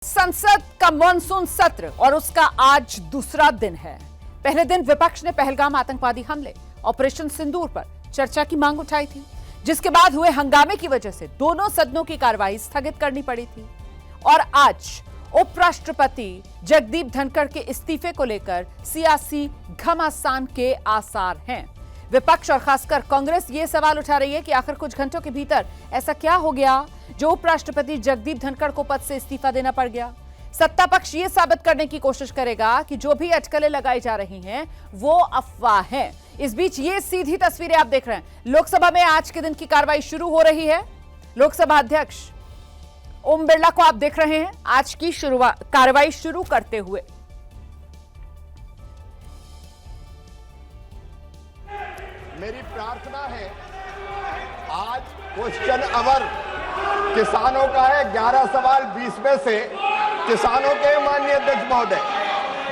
संसद का मॉनसून सत्र और उसका आज दूसरा दिन है। पहले दिन विपक्ष ने पहलगाम आतंकवादी हमले, ऑपरेशन सिंदूर पर चर्चा की मांग उठाई थी, जिसके बाद हुए हंगामे की वजह से दोनों सदनों की कार्रवाई स्थगित करनी पड़ी थी। और आज उपराष्ट्रपति जगदीप धनखड़ के इस्तीफे को लेकर सियासी घमासान के आसार हैं। विपक्ष और खासकर कांग्रेस ये सवाल उठा रही है कि आखिर कुछ घंटों के भीतर ऐसा क्या हो गया जो उपराष्ट्रपति जगदीप धनखड़ को पद से इस्तीफा देना पड़ गया। सत्ता पक्ष ये साबित करने की कोशिश करेगा कि जो भी अटकलें लगाई जा रही हैं वो अफवाह है। इस बीच ये सीधी तस्वीरें आप देख रहे हैं। लोकसभा में आज के दिन की कार्रवाई शुरू हो रही है। लोकसभा अध्यक्ष ओम बिरला को आप देख रहे हैं आज की कार्रवाई शुरू करते हुए। मेरी प्रार्थना है, आज क्वेश्चन आवर किसानों का है। 11 सवाल 20 में से किसानों के माननीय अध्यक्ष महोदय,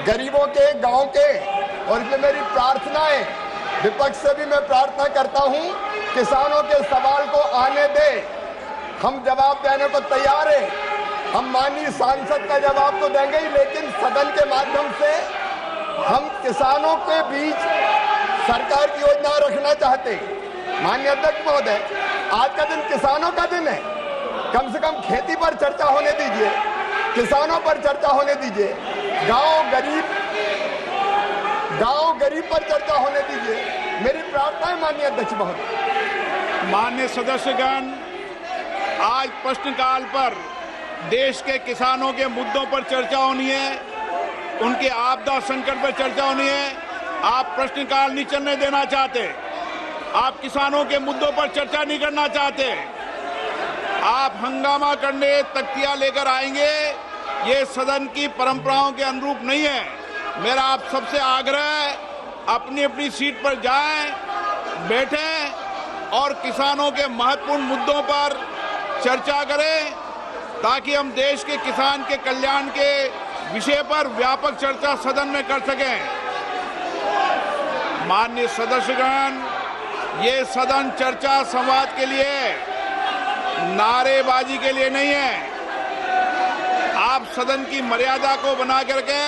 गरीबों के, गांव के, और इसलिए मेरी प्रार्थना है, विपक्ष से भी मैं प्रार्थना करता हूं, किसानों के सवाल को आने दे। हम जवाब देने को तैयार है। हम माननीय सांसद का जवाब तो देंगे ही, लेकिन सदन के माध्यम से हम किसानों के बीच सरकार की योजना रखना चाहते हैं। माननीय अध्यक्ष महोदय, आज का दिन किसानों का दिन है। कम से कम खेती पर चर्चा होने दीजिए, किसानों पर चर्चा होने दीजिए, गांव गरीब पर चर्चा होने दीजिए। मेरी प्रार्थना है माननीय अध्यक्ष महोदय। माननीय सदस्यगण, आज प्रश्नकाल पर देश के किसानों के मुद्दों पर चर्चा होनी है, उनके आपदा संकट पर चर्चा होनी है। आप प्रश्नकाल नहीं चलने देना चाहते, आप किसानों के मुद्दों पर चर्चा नहीं करना चाहते, आप हंगामा करने तख्तियां लेकर आएंगे। ये सदन की परंपराओं के अनुरूप नहीं है। मेरा आप सबसे आग्रह है, अपनी अपनी सीट पर जाएं, बैठें और किसानों के महत्वपूर्ण मुद्दों पर चर्चा करें, ताकि हम देश के किसान के कल्याण के विषय पर व्यापक चर्चा सदन में कर सकें। माननीय सदस्यगण, ये सदन चर्चा संवाद के लिए, नारेबाजी के लिए नहीं है। आप सदन की मर्यादा को बना करके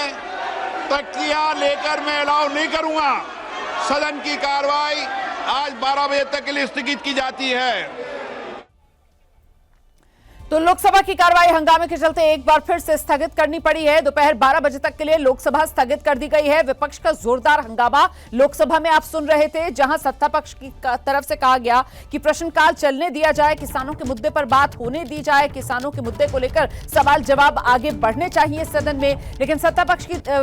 तख्तियां लेकर मैं अलाउ नहीं करूंगा। सदन की कार्रवाई आज 12 बजे तक के लिए स्थगित की जाती है। तो लोकसभा की कार्रवाई हंगामे के चलते एक बार फिर से स्थगित करनी पड़ी है। दोपहर 12 बजे तक के लिए लोकसभा स्थगित कर दी गई है। विपक्ष का जोरदार हंगामा लोकसभा में आप सुन रहे थे, जहां सत्ता पक्ष की तरफ से कहा गया कि प्रश्नकाल चलने दिया जाए, किसानों के मुद्दे पर बात होने दी जाए, किसानों के मुद्दे को लेकर सवाल जवाब आगे बढ़ने चाहिए सदन में। लेकिन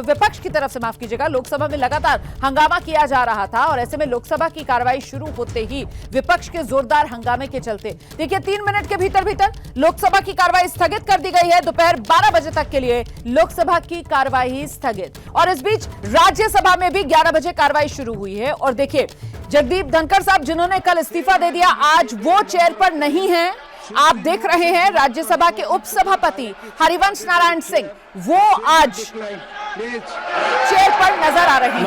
विपक्ष की तरफ से, माफ कीजिएगा, लोकसभा में लगातार हंगामा किया जा रहा था और ऐसे में लोकसभा की कार्रवाई शुरू होते ही विपक्ष के जोरदार हंगामे के चलते देखिए 3 मिनट के भीतर लोकसभा की कार्रवाई स्थगित कर दी गई है। दोपहर 12 बजे तक के लिए लोकसभा की कार्रवाई स्थगित। और इस बीच राज्यसभा में भी 11 बजे कार्रवाई शुरू हुई है। और देखिए, जगदीप धनखड़ साहब, जिन्होंने कल इस्तीफा दे दिया, आज वो चेयर पर नहीं है। आप देख रहे हैं राज्यसभा के उपसभापति हरिवंश नारायण सिंह, वो आज चेयर पर नजर आ रहे हैं।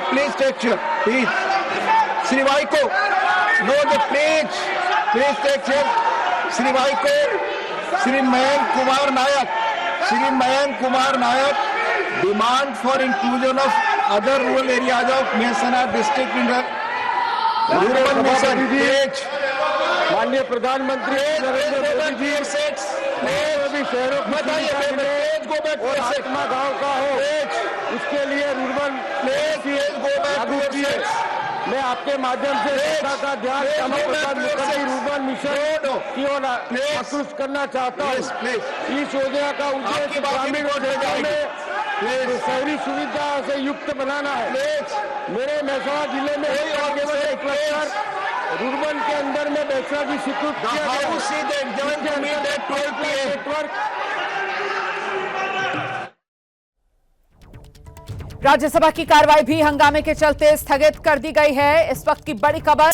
Please take chair. Please. Shri Vaiko. No, please take chair. Shri Vaiko. Shri Mayank Kumar Nayak. Demand for inclusion of other rural areas of Mehsana district in the rural mission. माननीय प्रधानमंत्री नरेंद्र मोदी जी महात्मा गांव का हो, उसके लिए रुर्बन मैं आपके माध्यम से जनता का ध्यान रुर्बन मिशन की ओर आकृष्ट करना चाहता हूँ। इस योजना का उद्देश्य ग्रामीण क्षेत्रों में शहरी सुविधा से युक्त बनाना है। मेरे मेहसाना जिले में केवल एक क्लस्टर रुर्बन के अंदर में बेचना की स्वीकृत नेटवर्क। राज्यसभा की कार्रवाई भी हंगामे के चलते स्थगित कर दी गई है। इस वक्त की बड़ी खबर।